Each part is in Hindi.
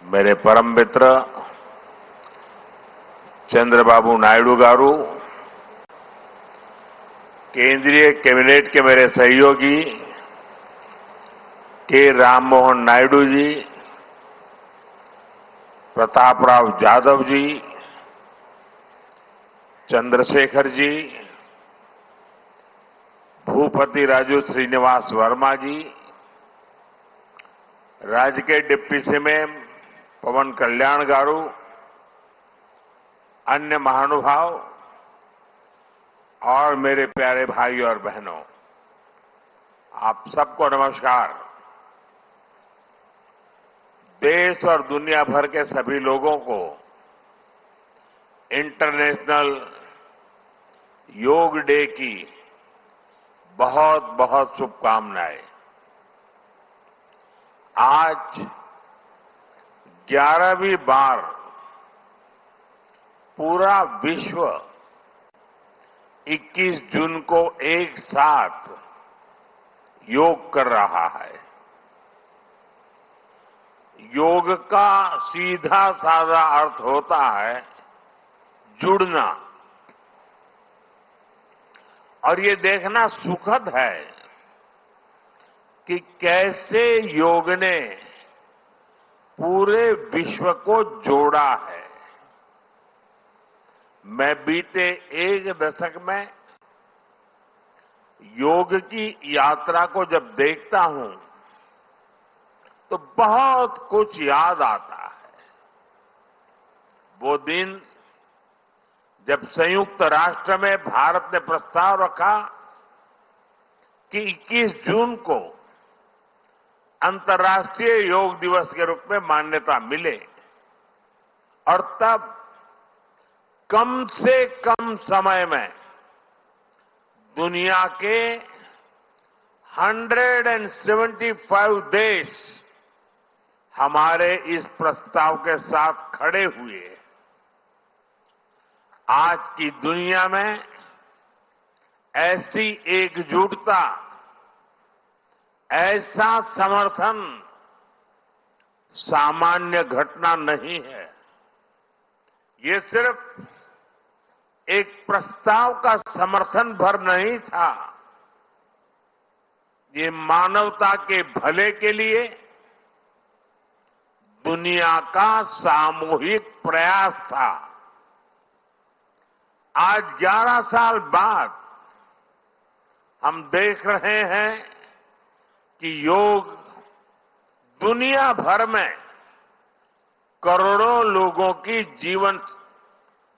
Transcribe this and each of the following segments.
मेरे परम मित्र चंद्रबाबू नायडू गारू, केंद्रीय कैबिनेट के मेरे सहयोगी के राम मोहन नायडू जी, प्रताप राव जाधव जी, चंद्रशेखर जी, भूपति राजू श्रीनिवास वर्मा जी, राज्य के डिप्टी सीएम पवन कल्याण गारू, अन्य महानुभाव और मेरे प्यारे भाई और बहनों, आप सबको नमस्कार। देश और दुनिया भर के सभी लोगों को इंटरनेशनल योग डे की बहुत बहुत शुभकामनाएं। आज 11वीं बार पूरा विश्व 21 जून को एक साथ योग कर रहा है। योग का सीधा साधा अर्थ होता है जुड़ना, और ये देखना सुखद है कि कैसे योग ने पूरे विश्व को जोड़ा है। मैं बीते एक दशक में योग की यात्रा को जब देखता हूं तो बहुत कुछ याद आता है। वो दिन जब संयुक्त राष्ट्र में भारत ने प्रस्ताव रखा कि 21 जून को अंतर्राष्ट्रीय योग दिवस के रूप में मान्यता मिले, और तब कम से कम समय में दुनिया के 175 देश हमारे इस प्रस्ताव के साथ खड़े हुए। आज की दुनिया में ऐसी एकजुटता, ऐसा समर्थन सामान्य घटना नहीं है। ये सिर्फ एक प्रस्ताव का समर्थन भर नहीं था, ये मानवता के भले के लिए दुनिया का सामूहिक प्रयास था। आज 11 साल बाद हम देख रहे हैं कि योग दुनिया भर में करोड़ों लोगों की जीवन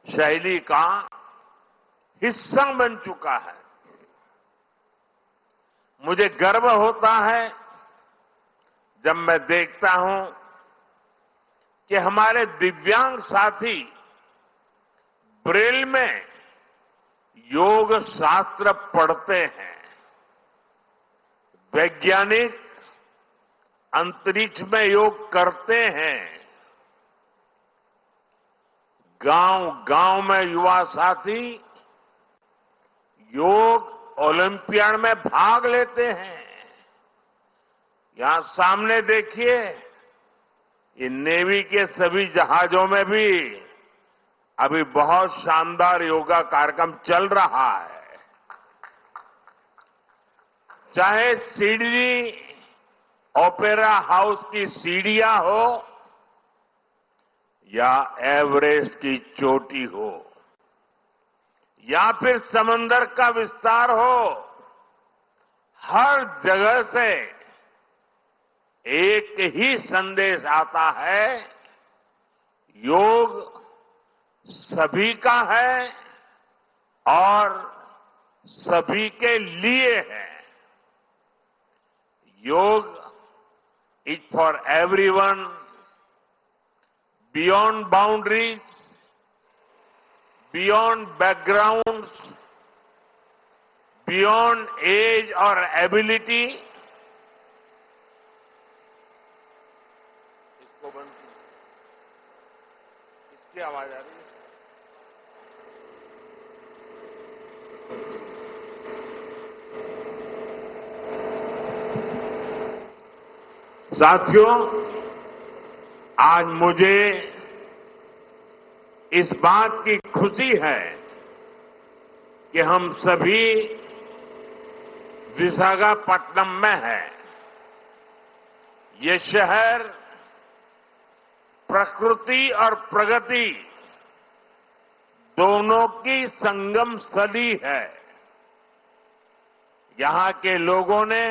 शैली का हिस्सा बन चुका है। मुझे गर्व होता है जब मैं देखता हूं कि हमारे दिव्यांग साथी ब्रेल में योग शास्त्र पढ़ते हैं। वैज्ञानिक अंतरिक्ष में योग करते हैं। गांव-गांव में युवा साथी योग ओलंपियाड में भाग लेते हैं। यहां सामने देखिए, ये नेवी के सभी जहाजों में भी अभी बहुत शानदार योगा कार्यक्रम चल रहा है। चाहे सिडनी ओपेरा हाउस की सीढ़ियां हो या एवरेस्ट की चोटी हो या फिर समंदर का विस्तार हो, हर जगह से एक ही संदेश आता है, योग सभी का है और सभी के लिए है। Yoga is for everyone, beyond boundaries, beyond backgrounds, beyond age और एबिलिटी। इसको बंद कीजिए, इसकी आवाज आ रही है। साथियों, आज मुझे इस बात की खुशी है कि हम सभी विशाखापट्टनम में हैं। ये शहर प्रकृति और प्रगति दोनों की संगम स्थली है। यहां के लोगों ने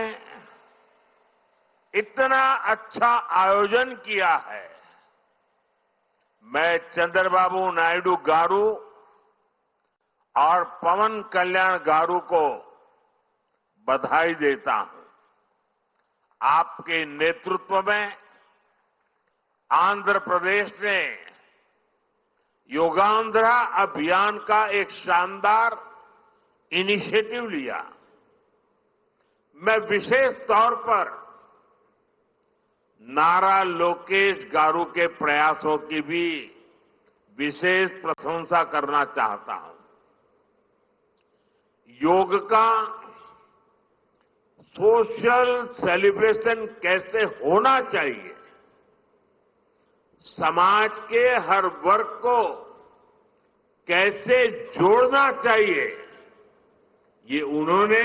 इतना अच्छा आयोजन किया है। मैं चंद्रबाबू नायडू गारू और पवन कल्याण गारू को बधाई देता हूं। आपके नेतृत्व में आंध्र प्रदेश ने योगांध्रा अभियान का एक शानदार इनिशिएटिव लिया। मैं विशेष तौर पर नारा लोकेश गारू के प्रयासों की भी विशेष प्रशंसा करना चाहता हूं। योग का सोशल सेलिब्रेशन कैसे होना चाहिए, समाज के हर वर्ग को कैसे जोड़ना चाहिए, ये उन्होंने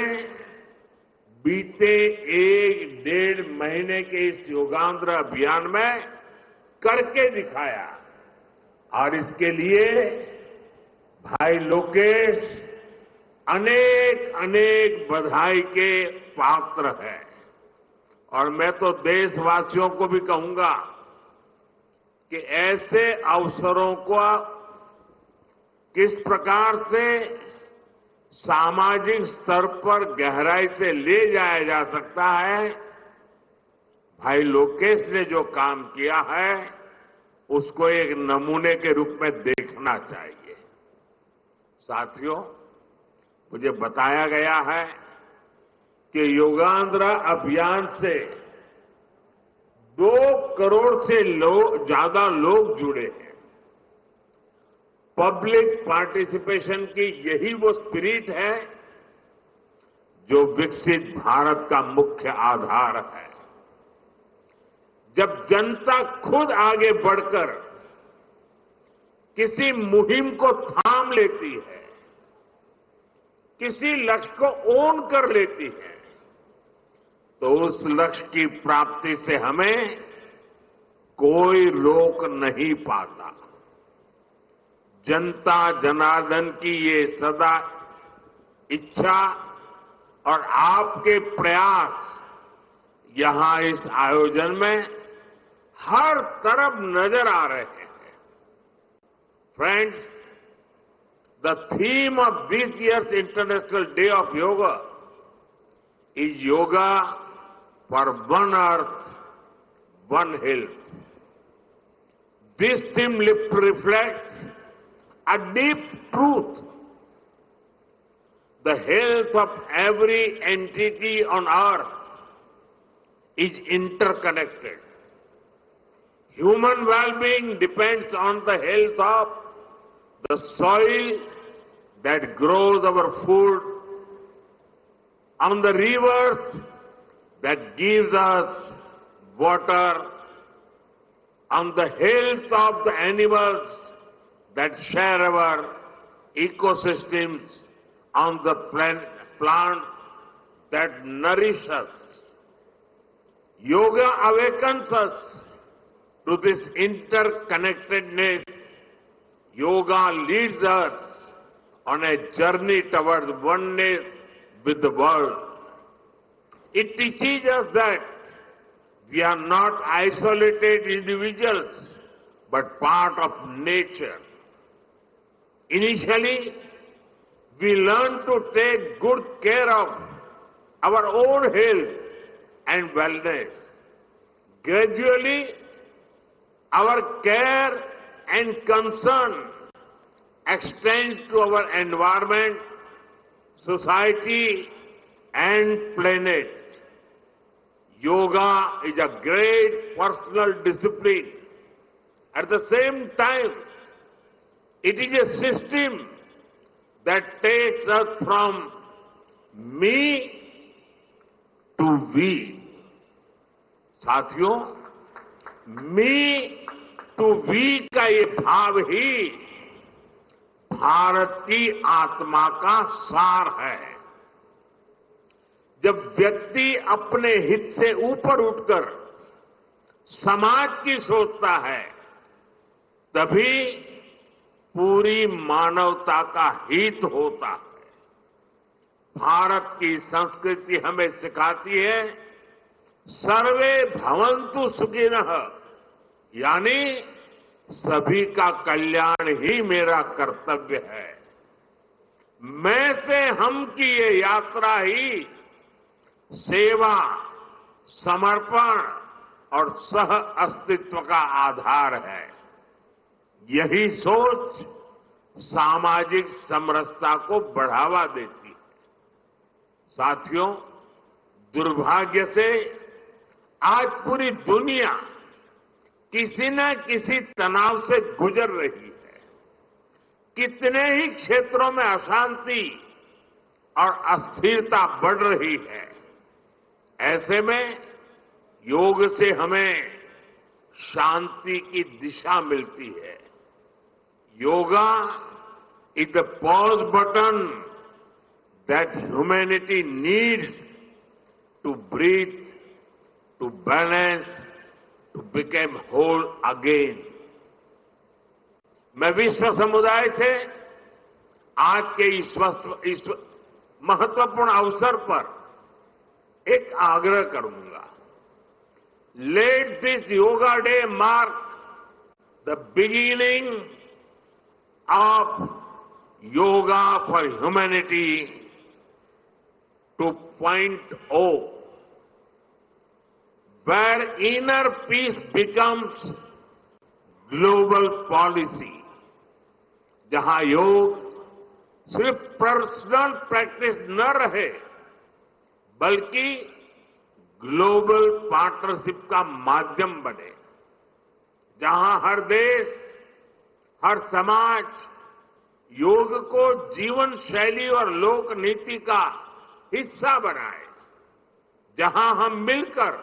बीते 1-1.5 महीने के इस योगांध्र अभियान में करके दिखाया। और इसके लिए भाई लोकेश अनेक अनेक बधाई के पात्र है। और मैं तो देशवासियों को भी कहूंगा कि ऐसे अवसरों को किस प्रकार से सामाजिक स्तर पर गहराई से ले जाया जा सकता है, भाई लोकेश ने जो काम किया है उसको एक नमूने के रूप में देखना चाहिए। साथियों, मुझे बताया गया है कि योगांध्र अभियान से 2 करोड़ से ज्यादा लोग जुड़े हैं। पब्लिक पार्टिसिपेशन की यही वो स्पिरिट है जो विकसित भारत का मुख्य आधार है। जब जनता खुद आगे बढ़कर किसी मुहिम को थाम लेती है, किसी लक्ष्य को ओन कर लेती है, तो उस लक्ष्य की प्राप्ति से हमें कोई रोक नहीं पाता। जनता जनार्दन की ये सदा इच्छा और आपके प्रयास यहां इस आयोजन में हर तरफ नजर आ रहे हैं। Friends, the theme of this year's International Day of Yoga is Yoga for One Earth, One Health. This theme reflects a deep truth. The health of every entity on earth is interconnected. Human well-being depends on the health of the soil that grows our food, on the rivers that gives us water, on the health of the animals that share our ecosystems, on the plants that nourish us. Yoga awakens us to this interconnectedness. Yoga leads us on a journey towards oneness with the world. It teaches us that we are not isolated individuals, but part of nature. Initially, we learn to take good care of our own health and wellness. Gradually, our care and concern extends to our environment, society, and planet. Yoga is a great personal discipline. At the same time, it is a system that takes us from me to we. साथियों, me टू वी का ये भाव ही भारत की आत्मा का सार है। जब व्यक्ति अपने हित से ऊपर उठकर समाज की सोचता है, तभी पूरी मानवता का हित होता है। भारत की संस्कृति हमें सिखाती है सर्वे भवन्तु सुखिनः, यानी सभी का कल्याण ही मेरा कर्तव्य है। मैं से हम की ये यात्रा ही सेवा, समर्पण और सह अस्तित्व का आधार है। यही सोच सामाजिक समरसता को बढ़ावा देती है। साथियों, दुर्भाग्य से आज पूरी दुनिया किसी न किसी तनाव से गुजर रही है। कितने ही क्षेत्रों में अशांति और अस्थिरता बढ़ रही है। ऐसे में योग से हमें शांति की दिशा मिलती है। Yoga is the pause button that humanity needs to breathe, to balance, to become whole again. मैं विश्व समुदाय से आज के इस महत्वपूर्ण अवसर पर एक आग्रह करूंगा। Let this yoga day mark the beginning of yoga for humanity 2.0, where inner peace becomes global policy, जहां योग सिर्फ पर्सनल प्रैक्टिस न रहे बल्कि ग्लोबल पार्टनरशिप का माध्यम बने, जहां हर देश, हर समाज योग को जीवन शैली और लोक नीति का हिस्सा बनाए, जहां हम मिलकर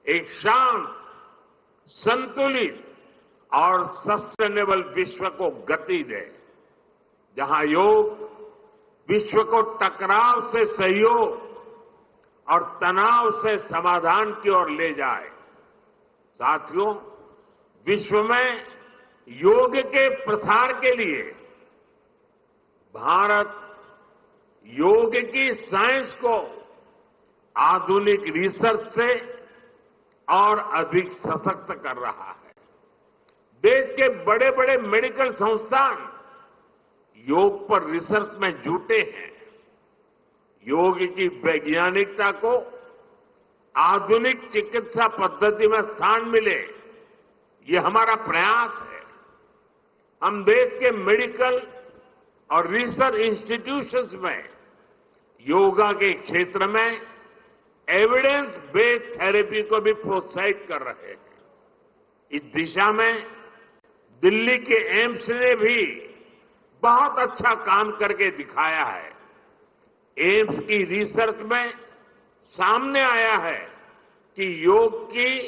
एक शांत, संतुलित और सस्टेनेबल विश्व को गति दे, जहां योग विश्व को टकराव से सहयोग और तनाव से समाधान की ओर ले जाए। साथियों, विश्व में योग के प्रसार के लिए भारत योग की साइंस को आधुनिक रिसर्च से और अधिक सशक्त कर रहा है। देश के बड़े बड़े मेडिकल संस्थान योग पर रिसर्च में जुटे हैं। योग की वैज्ञानिकता को आधुनिक चिकित्सा पद्धति में स्थान मिले, ये हमारा प्रयास है। हम देश के मेडिकल और रिसर्च इंस्टीट्यूशंस में योगा के क्षेत्र में एविडेंस बेस्ड थेरेपी को भी प्रोत्साहित कर रहे हैं। इस दिशा में दिल्ली के एम्स ने भी बहुत अच्छा काम करके दिखाया है। एम्स की रिसर्च में सामने आया है कि योग की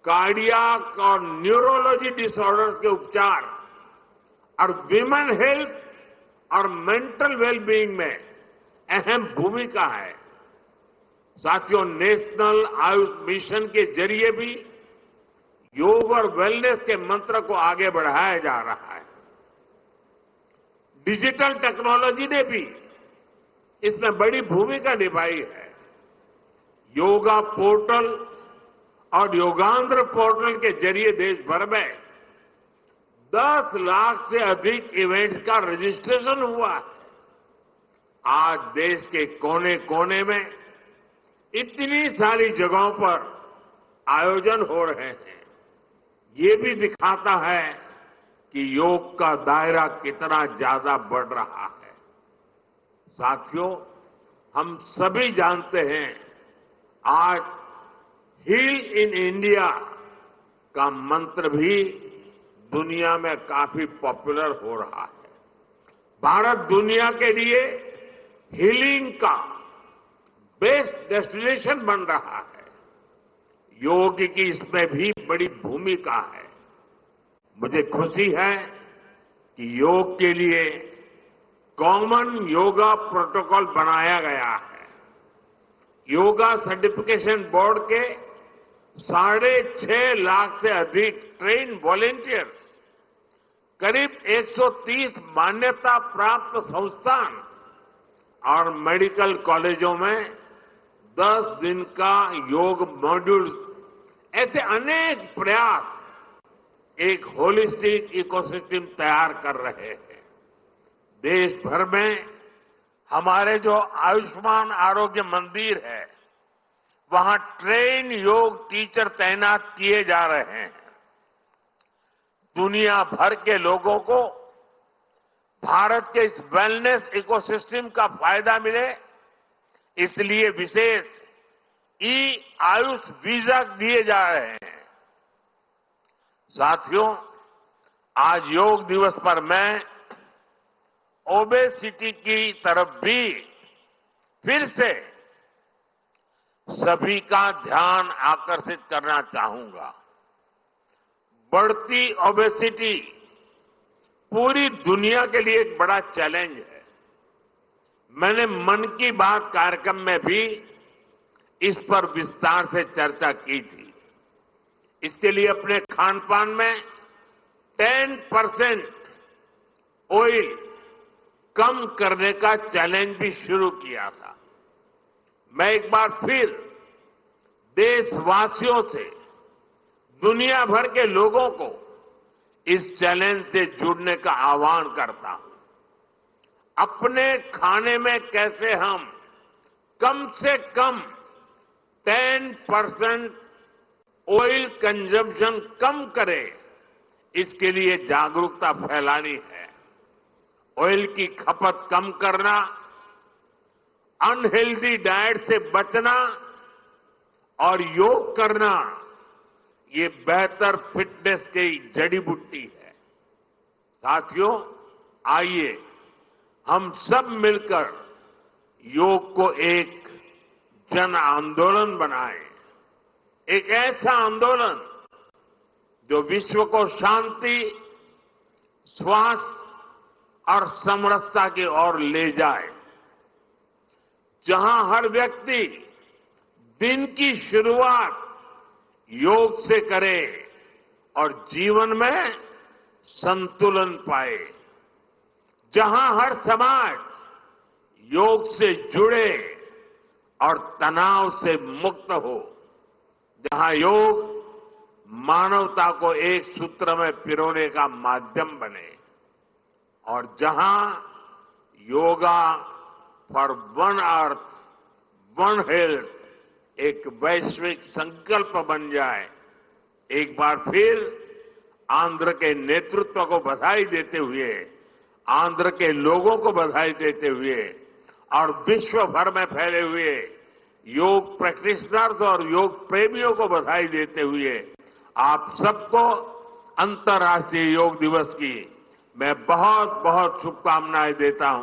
कार्डियक और न्यूरोलॉजी डिसऑर्डर्स के उपचार और विमेन हेल्थ और मेंटल वेलबीइंग में अहम भूमिका है। साथियों, नेशनल आयुष मिशन के जरिए भी योग और वेलनेस के मंत्र को आगे बढ़ाया जा रहा है। डिजिटल टेक्नोलॉजी ने भी इसमें बड़ी भूमिका निभाई है। योगा पोर्टल और योगांध्र पोर्टल के जरिए देश भर में 10 लाख से अधिक इवेंट्स का रजिस्ट्रेशन हुआ है। आज देश के कोने कोने में इतनी सारी जगहों पर आयोजन हो रहे हैं। ये भी दिखाता है कि योग का दायरा कितना ज्यादा बढ़ रहा है। साथियों, हम सभी जानते हैं आज हील इन इंडिया का मंत्र भी दुनिया में काफी पॉपुलर हो रहा है। भारत दुनिया के लिए हीलिंग का बेस्ट डेस्टिनेशन बन रहा है। योग की इसमें भी बड़ी भूमिका है। मुझे खुशी है कि योग के लिए कॉमन योगा प्रोटोकॉल बनाया गया है। योगा सर्टिफिकेशन बोर्ड के 6.5 लाख से अधिक ट्रेन वॉलेंटियर्स, करीब 130 मान्यता प्राप्त संस्थान और मेडिकल कॉलेजों में 10 दिन का योग मॉड्यूल्स, ऐसे अनेक प्रयास एक होलिस्टिक इकोसिस्टम तैयार कर रहे हैं। देश भर में हमारे जो आयुष्मान आरोग्य मंदिर है, वहां ट्रेन योग टीचर तैनात किए जा रहे हैं। दुनिया भर के लोगों को भारत के इस वेलनेस इकोसिस्टम का फायदा मिले, इसलिए विशेष आयुष वीजा दिए जा रहे हैं। साथियों, आज योग दिवस पर मैं ओबेसिटी की तरफ भी फिर से सभी का ध्यान आकर्षित करना चाहूंगा। बढ़ती ओबेसिटी पूरी दुनिया के लिए एक बड़ा चैलेंज है। मैंने मन की बात कार्यक्रम में भी इस पर विस्तार से चर्चा की थी। इसके लिए अपने खान पान में 10% ऑयल कम करने का चैलेंज भी शुरू किया था। मैं एक बार फिर देशवासियों से, दुनिया भर के लोगों को इस चैलेंज से जुड़ने का आह्वान करता हूं। अपने खाने में कैसे हम कम से कम 10% ऑयल कंजम्पशन कम करें, इसके लिए जागरूकता फैलानी है। ऑयल की खपत कम करना, अनहेल्दी डाइट से बचना और योग करना, ये बेहतर फिटनेस की जड़ी बूटी है। साथियों, आइए हम सब मिलकर योग को एक जन आंदोलन बनाएं, एक ऐसा आंदोलन जो विश्व को शांति, स्वास्थ्य और समरसता की ओर ले जाए, जहां हर व्यक्ति दिन की शुरुआत योग से करे और जीवन में संतुलन पाए, जहां हर समाज योग से जुड़े और तनाव से मुक्त हो, जहां योग मानवता को एक सूत्र में पिरोने का माध्यम बने और जहां yoga for one earth one health एक वैश्विक संकल्प बन जाए। एक बार फिर आंध्र के नेतृत्व को बधाई देते हुए, आंध्र के लोगों को बधाई देते हुए और विश्व भर में फैले हुए योग प्रैक्टिशनर्स और योग प्रेमियों को बधाई देते हुए आप सबको अंतर्राष्ट्रीय योग दिवस की मैं बहुत बहुत शुभकामनाएं देता हूं।